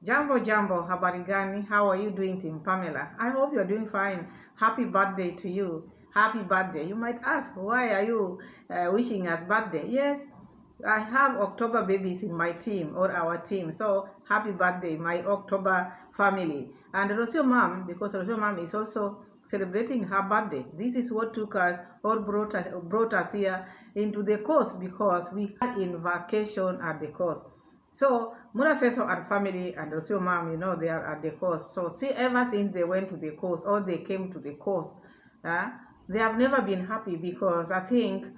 Jambo, jambo, habari gani? How are you doing, Team Pamela? I hope you're doing fine. Happy birthday to you. Happy birthday. You might ask, why are you wishing us birthday? Yes, I have October babies in my team or our team. So happy birthday, my October family. And Rocio mom, because Rocio mom is also celebrating her birthday. This is what took us or brought us here into the coast because we are in vacation at the coast. So Mura says and family and also mom, they are at the coast. So see, ever since they went to the coast or they came to the coast, uh, they have never been happy because I think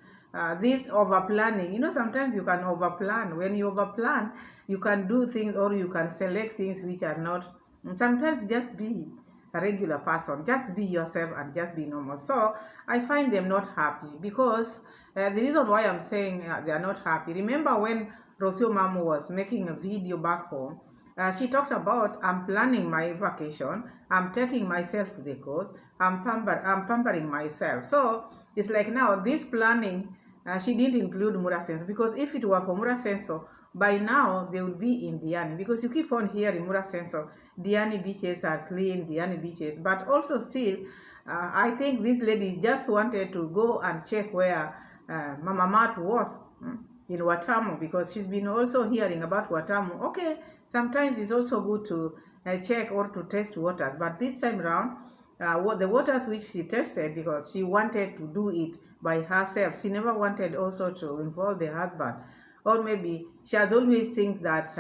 this over planning, sometimes you can over plan. When you over plan, you can do things or you can select things which are not. Sometimes just be a regular person, just be yourself and just be normal. So I find them not happy because the reason why I'm saying they are not happy. Remember when Rocio mom was making a video back home. She talked about I'm planning my vacation, I'm taking myself to the coast, I'm pampering myself. So it's like now this planning, she didn't include Murasenso because if it were for Murasenso, by now they would be in Diani because you keep on hearing Murasenso, Diani beaches are clean, Diani beaches, but also still, I think this lady just wanted to go and check where Mama Mat was. In Watamu because she's been also hearing about Watamu. Okay, sometimes it's also good to check or to test waters, but this time around, what the waters which she tested because she wanted to do it by herself. She never wanted also to involve the husband, or maybe she has always think that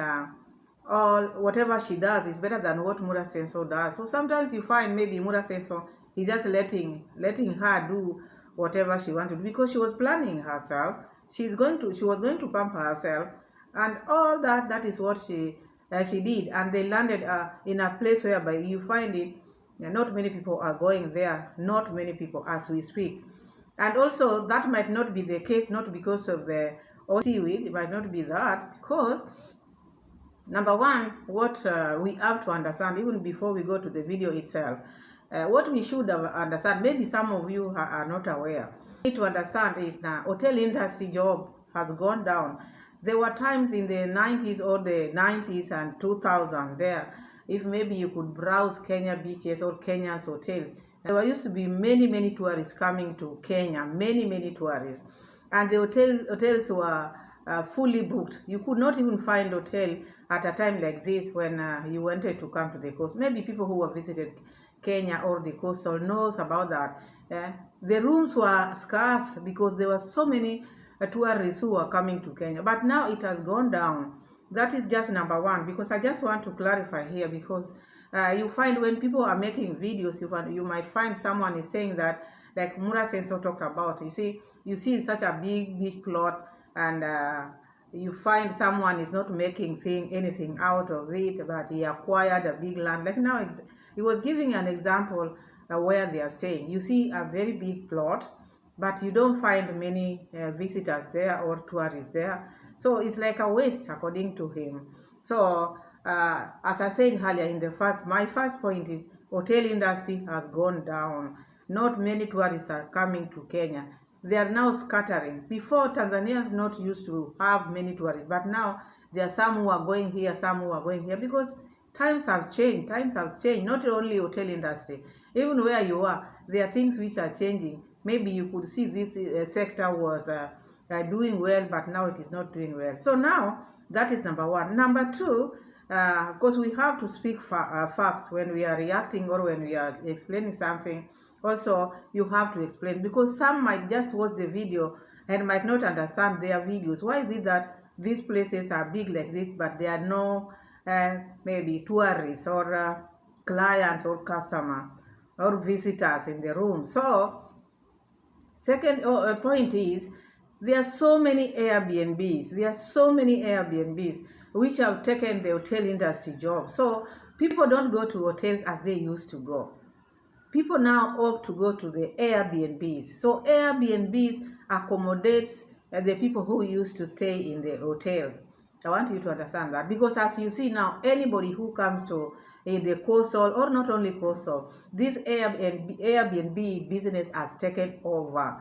all whatever she does is better than what Mura Senso does. So sometimes you find maybe Mura Senso is just letting her do whatever she wanted to because she was planning herself. She was going to pamper herself, and all that is what she did, and they landed in a place whereby you find it. Not many people are going there. Not many people as we speak, and also that might not be the case. Not because of the seaweed. It might not be that because number one, what we have to understand, even before we go to the video itself, what we should have understand, maybe some of you are not aware, need to understand is that hotel industry job has gone down. There were times in the 90s or the 90s and 2000 there, if maybe you could browse Kenya beaches or Kenya's hotels, there were used to be many tourists coming to Kenya, many tourists, and the hotels were fully booked. You could not even find hotel at a time like this when you wanted to come to the coast. Maybe people who have visited Kenya or the coastal knows about that. The rooms were scarce because there were so many tourists who were coming to Kenya. But now it has gone down. That is just number one, because I just want to clarify here because you find when people are making videos, you might find someone is saying that, like Mura Senso talked about, you see such a big beach plot and you find someone is not making anything out of it, but he acquired a big land. Like now, he was giving an example where they are saying, you see a very big plot, but you don't find many visitors there or tourists there. So it's like a waste, according to him. So as I said earlier my first point is hotel industry has gone down. Not many tourists are coming to Kenya. They are now scattering. Before, Tanzanians not used to have many tourists, but now there are some who are going here, some who are going here because times have changed. Times have changed. Not only hotel industry, even where you are, there are things which are changing. Maybe you could see this sector was doing well, but now it is not doing well. So now that is number one. Number two, because we have to speak facts when we are reacting or when we are explaining something. Also, you have to explain because some might just watch the video and might not understand their videos. Why is it that these places are big like this, but there are no maybe tourists or clients or customer or visitors in the room? So second point is there are so many Airbnbs. There are so many Airbnbs which have taken the hotel industry job. So people don't go to hotels as they used to go. People now opt to go to the Airbnbs. So Airbnbs accommodates the people who used to stay in the hotels. I want you to understand that because as you see now, anybody who comes to the coastal or not only coastal, this Airbnb business has taken over.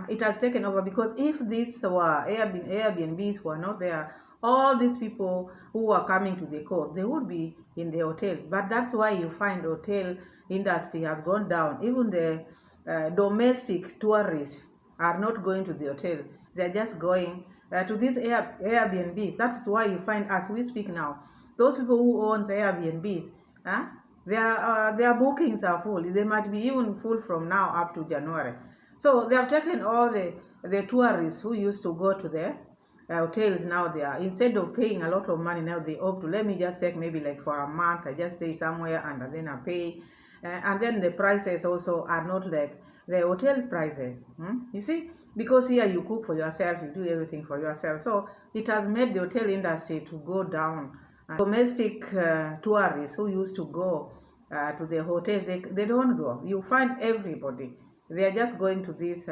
It has taken over because if these were Airbnbs were not there, All these people who are coming to the coast, they would be in the hotel. But that's why you find hotel industry has gone down. Even the domestic tourists are not going to the hotel. They're just going to these Airbnbs. That's why you find, as we speak now, those people who own the Airbnbs, huh? Their bookings are full. They might be even full from now up to January. So they have taken all the tourists who used to go to the hotels. Now they are, instead of paying a lot of money, now they opt to, let me just take maybe like for a month, I just stay somewhere and then I pay. And then the prices also are not like the hotel prices. You see, because here you cook for yourself, you do everything for yourself. So it has made the hotel industry to go down. Domestic tourists who used to go to the hotel, they don't go. You find everybody, they are just going to this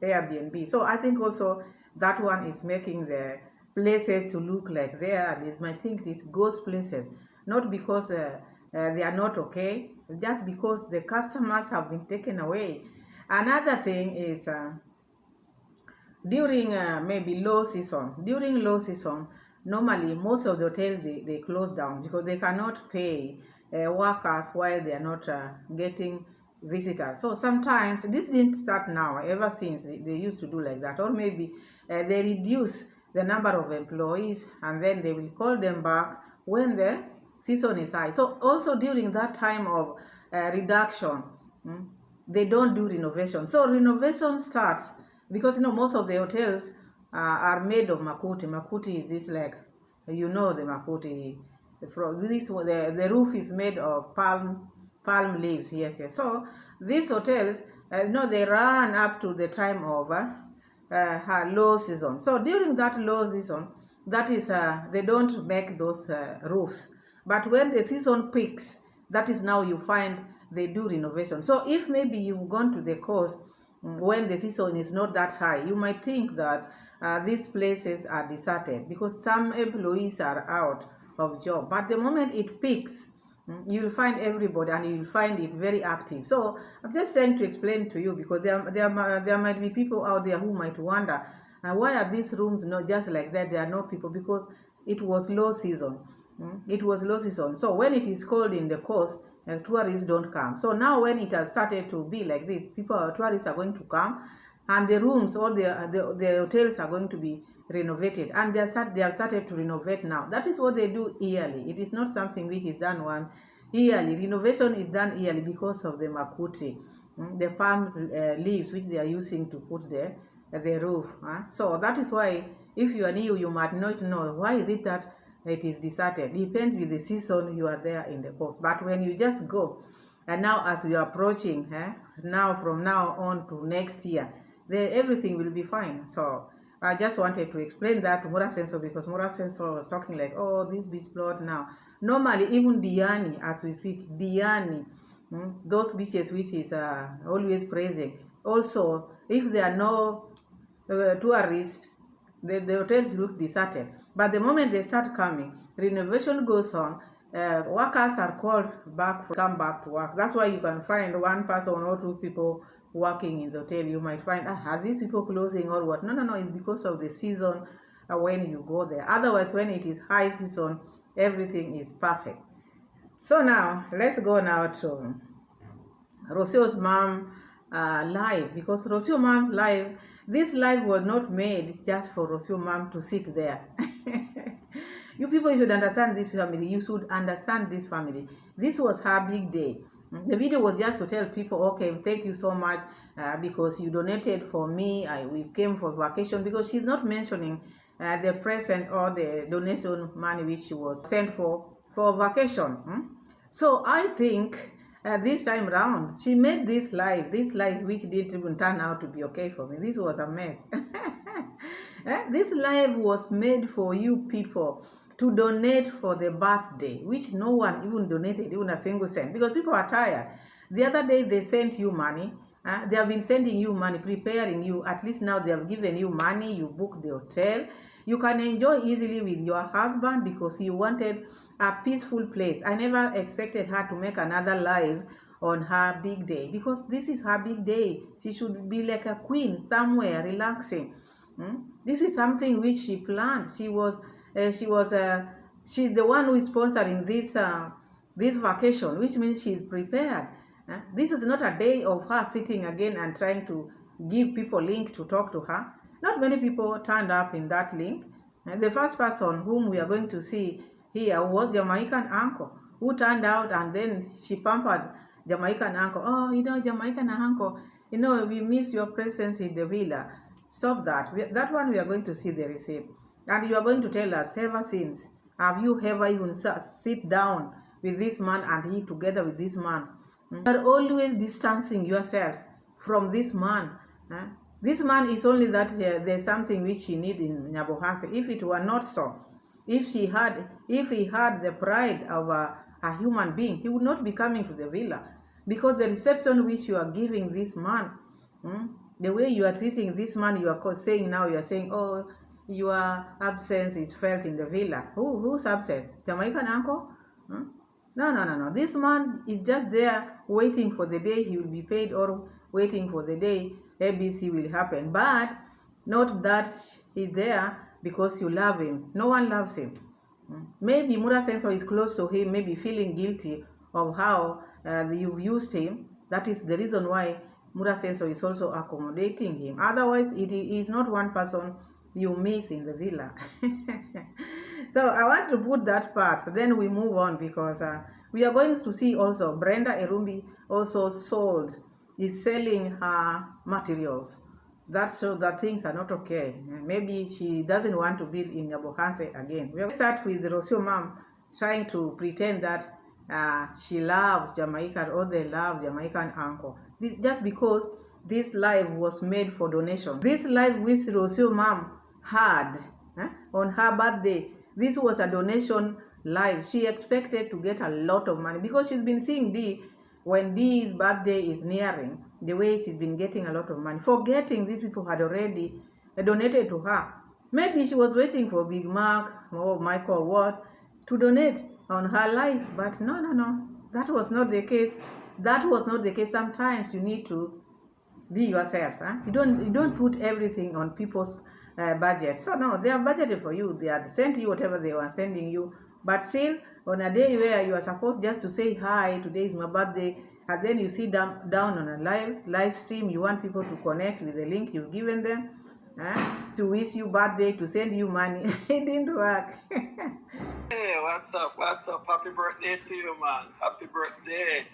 Airbnb. So I think also that one is making the places to look like they are, at least I think these ghost places, not because they are not okay, just because the customers have been taken away. Another thing is during maybe low season. During low season, normally most of the hotels they close down because they cannot pay workers while they are not getting visitors. So sometimes this didn't start now, ever since they used to do like that, or maybe they reduce the number of employees and then they will call them back when the season is high. So also during that time of reduction, they don't do renovation. So renovation starts because most of the hotels are made of makuti. Makuti is this, like, the makuti. From this, the roof is made of palm leaves. Yes. So these hotels, they run up to the time of low season. So during that low season, that is they don't make those roofs. But when the season peaks, that is now you find they do renovation. So if maybe you've gone to the coast when the season is not that high, you might think that these places are deserted because some employees are out of job. But the moment it peaks, you'll find everybody and you'll find it very active. So I'm just trying to explain to you because there might be people out there who might wonder, why are these rooms not just like that? There are no people because it was low season. It was low season. So when it is cold in the coast, tourists don't come. So now when it has started to be like this, tourists are going to come, and the rooms or the hotels are going to be renovated, and they have started to renovate now. That is what they do yearly. It is not something which is done one yearly. Renovation is done yearly because of the makuti, the palm leaves which they are using to put the roof. So that is why if you are new, you might not know why is it that it is deserted. Depends with the season you are there in the coast. But when you just go, and now as we are approaching, now from now on to next year, then everything will be fine. So I just wanted to explain that to Mura Sensor because Mura Sensor was talking like, oh, this beach plot now. Normally, even Diani, as we speak, Diani, those beaches which is always praising. Also, if there are no tourists, the hotels look deserted. But the moment they start coming, renovation goes on, workers are called back, come back to work. That's why you can find one person or two people working in the hotel. You might find, are these people closing or what? No, it's because of the season when you go there. Otherwise, when it is high season, everything is perfect. So now, let's go now to Rocio's mom live, because Rocio mom's live, this live was not made just for Rocio mom to sit there. You people should understand this family. You should understand this family. This was her big day. The video was just to tell people, okay, thank you so much because you donated for me. We came for vacation, because she's not mentioning the present or the donation money which she was sent for vacation. So I think this time round, she made this live which didn't even turn out to be okay for me. This was a mess. This live was made for you people to donate for the birthday, which no one even donated even a single cent, because people are tired. The other day they sent you money. They have been sending you money, preparing you. At least now they have given you money. You book the hotel. You can enjoy easily with your husband because you wanted a peaceful place. I never expected her to make another live on her big day, because this is her big day. She should be like a queen somewhere relaxing. This is something which she planned. She was She's the one who is sponsoring this vacation, which means she's prepared. This is not a day of her sitting again and trying to give people link to talk to her. Not many people turned up in that link. The first person whom we are going to see here was Jamaican uncle, who turned out, and then she pampered Jamaican uncle. Oh, Jamaican uncle, we miss your presence in the villa. Stop that. That one we are going to see the receipt. And you are going to tell us, ever since, have you ever even sit down with this man and eat together with this man? You are always distancing yourself from this man. This man is only that there's something which he need in Nyabohanse. If it were not so, if he had the pride of a human being, he would not be coming to the villa. Because the reception which you are giving this man, the way you are treating this man, you are saying, oh, your absence is felt in the villa. Who's absent? Jamaican uncle? No. This man is just there waiting for the day he will be paid, or waiting for the day ABC will happen. But not that he's there because you love him. No one loves him. Maybe Mura Sensor is close to him, maybe feeling guilty of how you've used him. That is the reason why Mura Sensor is also accommodating him. Otherwise, it is not one person you miss in the villa. So I want to put that part, so then we move on, because we are going to see also Brenda Erumbi also is selling her materials. That shows that things are not okay. Maybe she doesn't want to build in Nyabohanse again. We'll start with Rocio mom trying to pretend that she loves Jamaica, or they love Jamaican uncle. Just because this live was made for donation. This live which Rocio mom had on her birthday, this was a donation live. She expected to get a lot of money, because she's been seeing Dee, when Dee's birthday is nearing, the way she's been getting a lot of money, forgetting these people had already donated to her. Maybe she was waiting for Big Mark or Michael or what to donate on her life, but no, that was not the case. That was not the case. Sometimes you need to be yourself. You don't put everything on people's budget. So no, they are budgeted for you. They are sent you whatever they were sending you. But still, on a day where you are supposed just to say hi, today is my birthday, and then you sit down on a live stream, you want people to connect with the link you've given them, to wish you birthday, to send you money. It didn't work. Hey, what's up? Happy birthday to you, man. Happy birthday.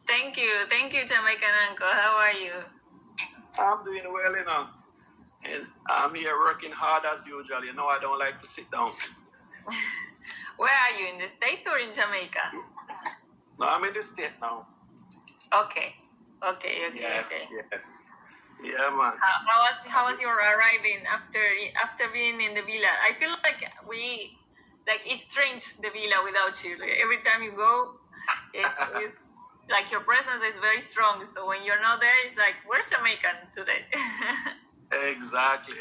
Thank you, Jamaican uncle. How are you? I'm doing well, and I'm here working hard as usual. I don't like to sit down. Where are you, in the States or in Jamaica? No, I'm in the States now. Okay. Yes. Yeah, man. How was your arriving after being in the villa? I feel like it's strange, the villa without you. Like, every time you go, it's like your presence is very strong. So when you're not there, it's like, where's Jamaican today? Exactly.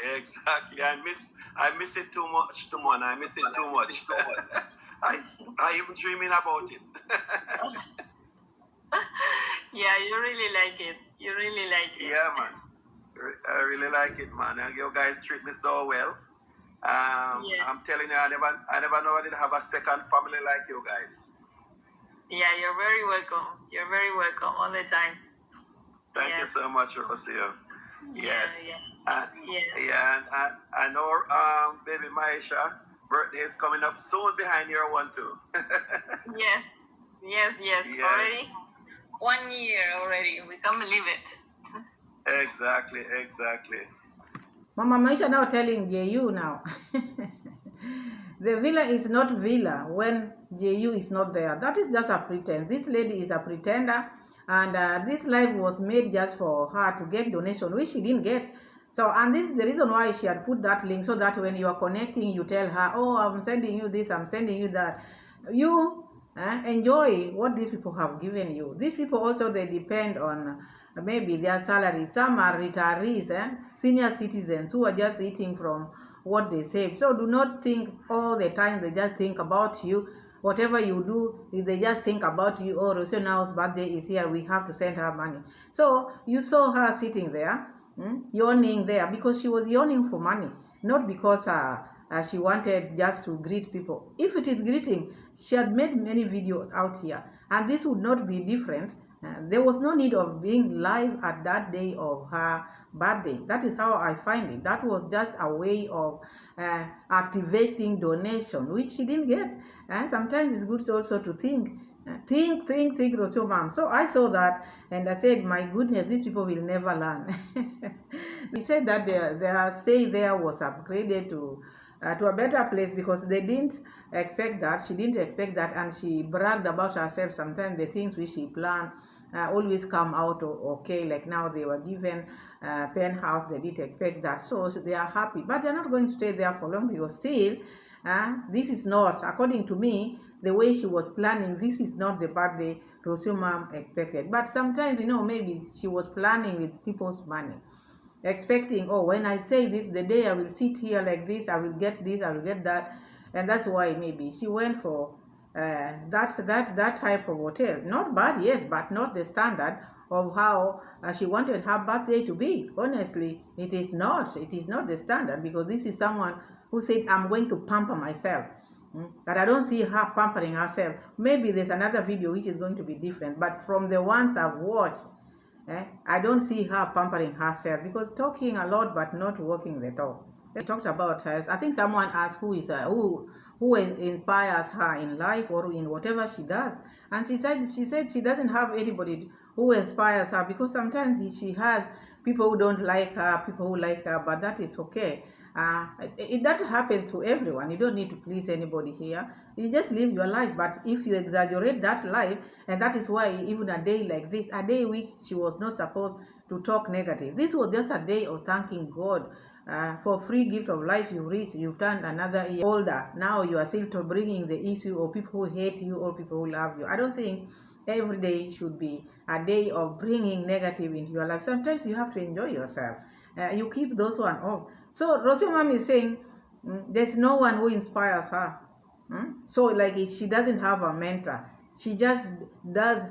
I miss it too much, man. I miss it too much. I even dreaming about it. Yeah, you really like it. Yeah, man. I really like it, man. And you guys treat me so well. Yeah. I'm telling you, I never know I did have a second family like you guys. Yeah, you're very welcome all the time. Thank you so much, Rocio. Yes. Yeah. And I know baby Maisha birthday is coming up soon behind your one too. Yes. Already 1 year already. We can't believe it. Exactly. Mama Maisha now telling JU now. The villa is not villa when JU is not there. That is just a pretense. This lady is a pretender, and this live was made just for her to get donation, which she didn't get. So, and this is the reason why she had put that link, so that when you are connecting, you tell her, oh, I'm sending you this, I'm sending you that. You enjoy what these people have given you. These people also, they depend on maybe their salary. Some are retirees, senior citizens who are just eating from what they saved. So do not think all the time they just think about you. Whatever you do, if they just think about you, oh, Rocio now's birthday is here, we have to send her money. So you saw her sitting there, yawning there, because she was yawning for money, not because she wanted just to greet people. If it is greeting, she had made many videos out here, and this would not be different. There was no need of being live at that day of her birthday. That is how I find it. That was just a way of activating donation, which she didn't get. And sometimes it's good also to think, Rocio mom. So I saw that and I said, my goodness, these people will never learn. We said that their stay there was upgraded to a better place because they didn't expect that. She didn't expect that, and she bragged about herself. Sometimes the things which she planned always come out okay. Like now they were given penthouse, they didn't expect that, so they are happy, but they're not going to stay there for long because still this is not, according to me, the way she was planning. This is not the birthday Rocio mom expected. But sometimes, maybe she was planning with people's money, expecting, oh, when I say this, the day I will sit here like this, I will get this, I will get that. And that's why maybe she went for that type of hotel. Not bad, yes, but not the standard of how she wanted her birthday to be. Honestly, it is not the standard, because this is someone who said, I'm going to pamper myself. But I don't see her pampering herself. Maybe there's another video which is going to be different, but from the ones I've watched, I don't see her pampering herself, because talking a lot but not walking the talk. They talked about her. I think someone asked who inspires her in life or in whatever she does, and she said she doesn't have anybody who inspires her, because sometimes she has people who don't like her, people who like her, but that is okay. That happens to everyone. You don't need to please anybody here. You just live your life. But if you exaggerate that life, and that is why even a day like this, a day which she was not supposed to talk negative, this was just a day of thanking God for free gift of life you've turned another year older. Now you are still bringing the issue of people who hate you or people who love you. I don't think every day should be a day of bringing negative into your life. Sometimes you have to enjoy yourself. You keep those one off. So Rocio mom is saying there's no one who inspires her. So like she doesn't have a mentor. She just does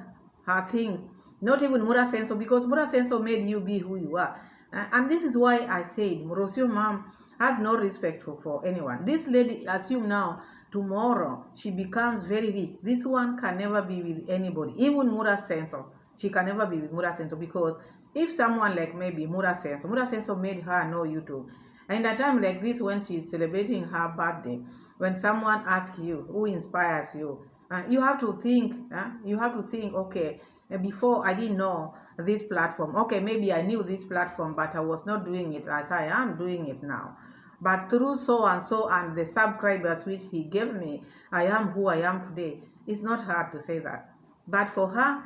her things. Not even Mura Senso, because Mura Senso made you be who you are. And this is why I said Rocio mom has no respect for anyone. This lady, assume now, tomorrow she becomes very rich. This one can never be with anybody. Even Mura Senso, she can never be with Mura Senso, because if someone like maybe Mura Senso made her know YouTube. And at a time like this, when she's celebrating her birthday, when someone asks you who inspires you, you have to think. Okay, before I didn't know this platform. Okay, maybe I knew this platform, but I was not doing it as I am doing it now. But through so and so and the subscribers which he gave me, I am who I am today. It's not hard to say that. But for her,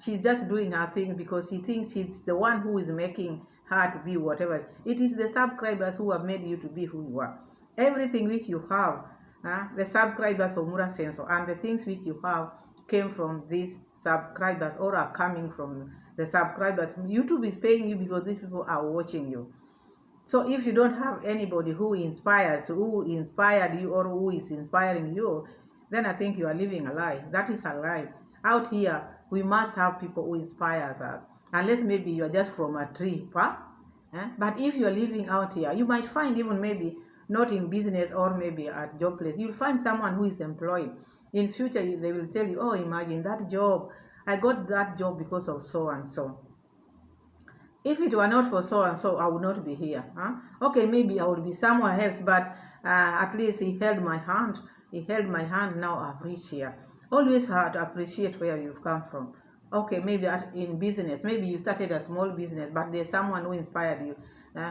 she's just doing her thing because she thinks she's the one who is making her to be whatever. It is the subscribers who have made you to be who you are. Everything which you have, the subscribers of Mura Senso, and the things which you have came from these subscribers or are coming from the subscribers. YouTube is paying you because these people are watching you. So if you don't have anybody who inspires, who inspired you or who is inspiring you, then I think you are living a lie. That is a lie. Out here, we must have people who inspire us. Unless maybe you are just from a tree, huh? But if you are living out here, you might find even maybe not in business or maybe at job place, you'll find someone who is employed. In future, they will tell you, oh, imagine that job. I got that job because of so and so. If it were not for so and so, I would not be here. Okay, maybe I would be somewhere else, but at least he held my hand. He held my hand. Now I've reached here. Always hard to appreciate where you've come from. Okay, maybe in business, maybe you started a small business, but there's someone who inspired you,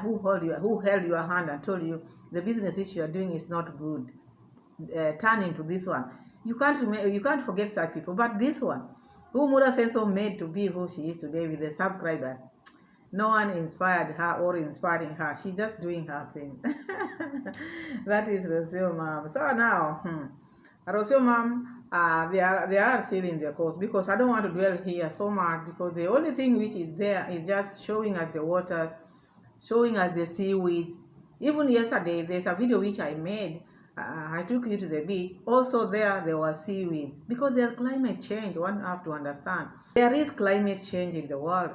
who held your hand and told you the business which you are doing is not good. Turn into this one. You can't forget such people. But this one, who Mura Senso made to be who she is today with the subscribers, no one inspired her or inspiring her. She's just doing her thing. That is Rocio mom. So now, Rocio mom, they are still in their course, because I don't want to dwell here so much, because the only thing which is there is just showing us the waters, showing us the seaweeds. Even yesterday, there's a video which I made. I took you to the beach. Also there was seaweeds, because there's climate change. One have to understand. There is climate change in the world.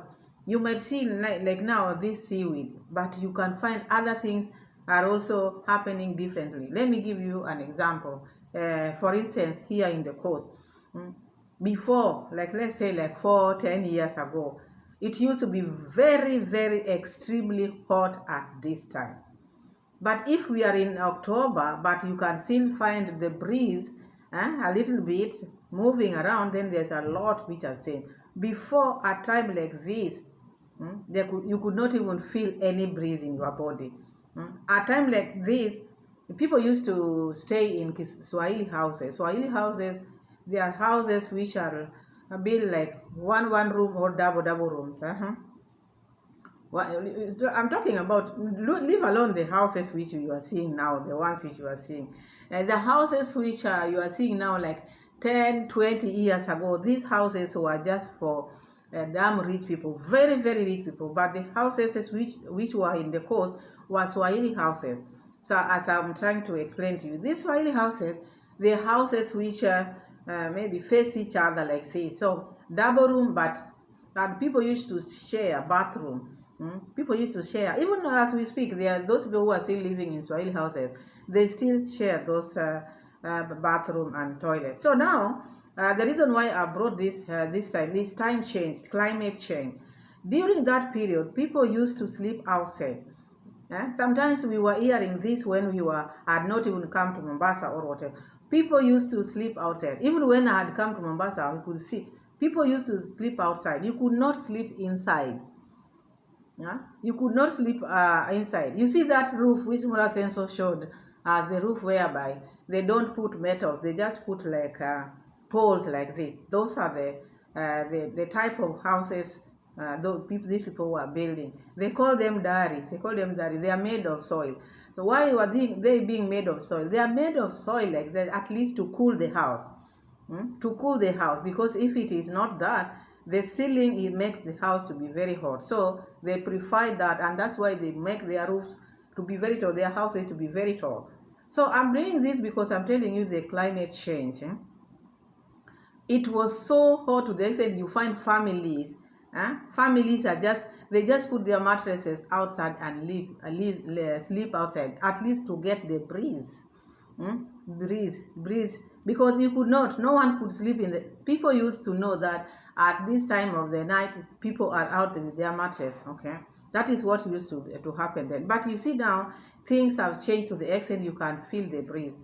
You might see like now this seaweed, but you can find other things are also happening differently. Let me give you an example. For instance, here in the coast, before, like let's say like 4-10 years ago, it used to be very, very extremely hot at this time. But if we are in October, but you can still find the breeze a little bit moving around, then there's a lot which are saying. Before a time like this, you could not even feel any breeze in your body. A time like this, people used to stay in Swahili houses. Swahili houses, they are houses which are built like one room or double rooms. I'm talking about, leave alone the houses which you are seeing now, the ones which you are seeing. The houses which you are seeing now, like 10-20 years ago, these houses were just for damn rich people, very, very rich people. But the houses which were in the coast were Swahili houses. So as I'm trying to explain to you, these Swahili houses, the houses which maybe face each other like this. So double room, but people used to share a bathroom. People used to share. Even as we speak, there are those people who are still living in Swahili houses. They still share those bathroom and toilet. So now, the reason why I brought this time changed, climate change. During that period, people used to sleep outside. Sometimes we were hearing this when we had not even come to Mombasa or whatever. People used to sleep outside. Even when I had come to Mombasa, we could see people used to sleep outside. You could not sleep inside. You could not sleep inside. You see that roof which Mura Senso showed as the roof whereby they don't put metals, they just put like poles like this. Those are the type of houses these people were building. They call them dari. They are made of soil. So why were they being made of soil? They are made of soil like that, at least to cool the house. To cool the house, because if it is not that, the ceiling, it makes the house to be very hot. So they prefer that, and that's why they make their roofs to be very tall, their houses to be very tall. So I'm bringing this because I'm telling you the climate change. It was so hot to the extent you find families. Families are they just put their mattresses outside and sleep outside, at least to get the breeze. Breeze, because no one could sleep in the. People used to know that at this time of the night, people are out with their mattress. Okay, that is what used to happen then. But you see now, things have changed to the extent you can feel the breeze.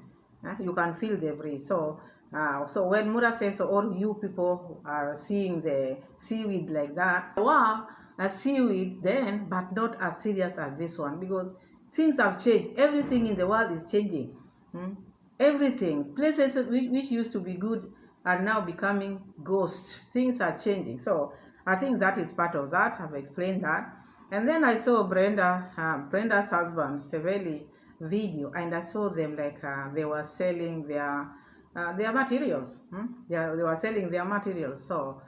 You can feel the breeze. So when Mura says, all you people are seeing the seaweed like that, wow, a seaweed then, but not as serious as this one, because things have changed. Everything in the world is changing. Everything, places which used to be good are now becoming ghosts. Things are changing. So I think that is part of that. I've explained that. And then I saw Brenda's husband, Seveli, video, and I saw them like they were selling their materials. They were selling their materials. So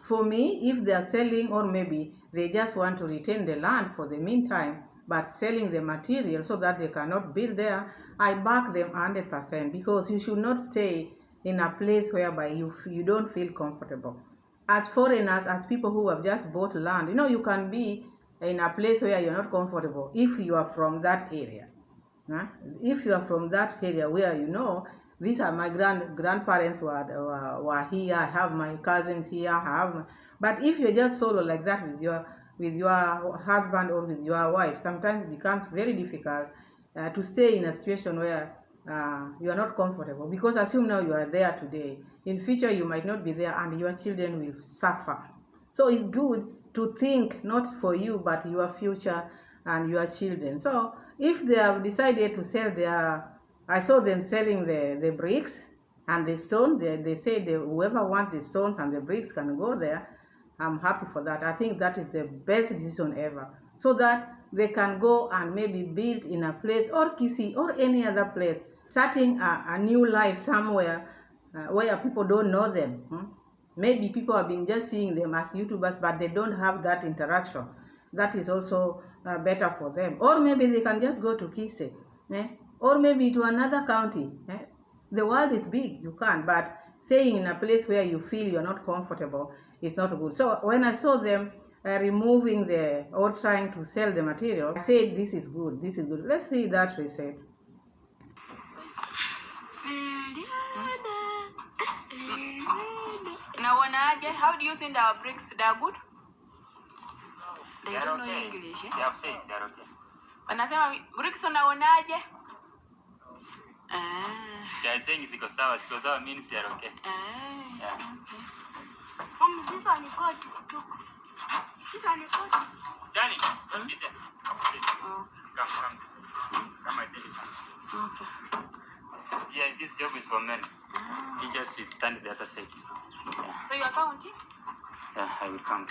for me, if they are selling, or maybe they just want to retain the land for the meantime, but selling the material so that they cannot build there, I back them 100%, because you should not stay in a place whereby you don't feel comfortable. As foreigners, as people who have just bought land, you can be in a place where you're not comfortable if you are from that area. If you are from that area where these are my grandparents were here, I have my cousins here, but if you're just solo like that with your husband or with your wife, sometimes it becomes very difficult to stay in a situation where you are not comfortable, because assume now you are there today, in future you might not be there, and your children will suffer. So it's good to think not for you but your future and your children. So if they have decided to sell I saw them selling the bricks and the stone. They say whoever wants the stones and the bricks can go there. I'm happy for that. I think that is the best decision ever, so that they can go and maybe build in a place, or Kisi or any other place, starting a new life somewhere where people don't know them. Maybe people have been just seeing them as YouTubers, but they don't have that interaction. That is also better for them. Or maybe they can just go to Kise, or maybe to another county. The world is big, you can, but staying in a place where you feel you're not comfortable is not good. So when I saw them removing or trying to sell the material. I said this is good, this is good. Let's read that receipt. Naonaje? How do you send our bricks? They are good? They don't know English, eh? They have said they're okay. Wanasema bricks unaonaje? They are saying siko sawa means they're okay. Yeah. This one is good. This one is good. Danny, don't be there. Come. Come, I tell you. Okay. Yeah, this job is for men. You just sit, stand the other side. Yeah. So you are counting? Yeah, I will count.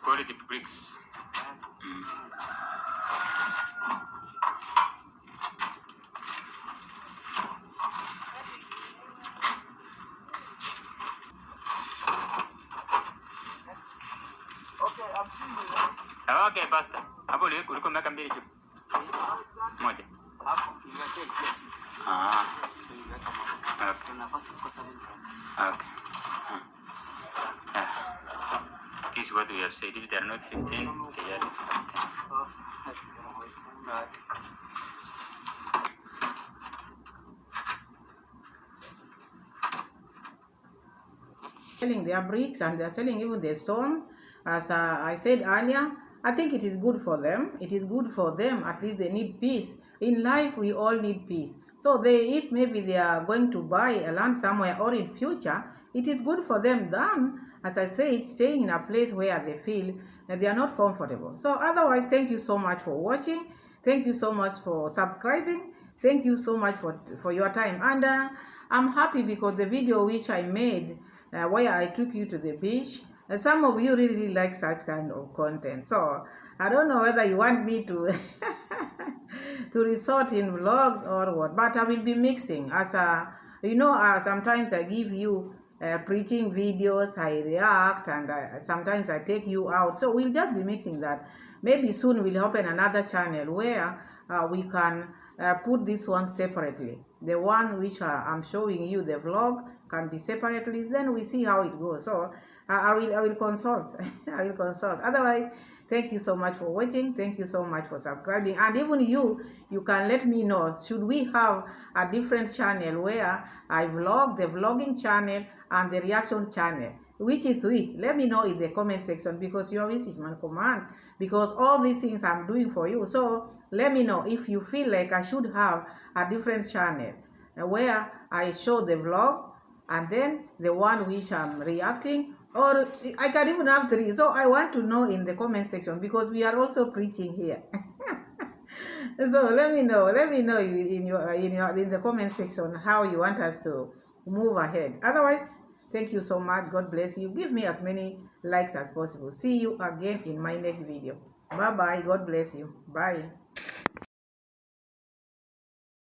Quality bricks. Okay, Pastor. Hapo ulikuwa umeweka mbili juu. Moja. Okay. This is what we have said. If they are not 15, they are 10. Selling their bricks and they're selling even the stone. As I said earlier, I think it is good for them. It is good for them. At least they need peace. In life, we all need peace. So if maybe they are going to buy a land somewhere or in future, it is good for them than, as I said, staying in a place where they feel that they are not comfortable. So otherwise, thank you so much for watching. Thank you so much for subscribing. Thank you so much for your time. And I'm happy because the video which I made where I took you to the beach, some of you really like such kind of content. So I don't know whether you want me to to resort in vlogs or what, but I will be mixing. As sometimes I give you preaching videos, I react, and sometimes I take you out. So we'll just be mixing that. Maybe soon we'll open another channel where we can put this one separately. The one which I'm showing you, the vlog, can be separately. Then we see how it goes. So I will consult. I will consult. Otherwise, thank you so much for watching. Thank you so much for subscribing. And even you can let me know, should we have a different channel where I vlog, the vlogging channel and the reaction channel? Which is which? Let me know in the comment section, because your wish is my command. Because all these things I'm doing for you. So let me know if you feel like I should have a different channel where I show the vlog and then the one which I'm reacting, or I can even have 3. So I want to know in the comment section, because we are also preaching here. So let me know in the comment section how you want us to move ahead. Otherwise, thank you so much. God bless you. Give me as many likes as possible. See you again in my next video. Bye bye. God bless you. Bye.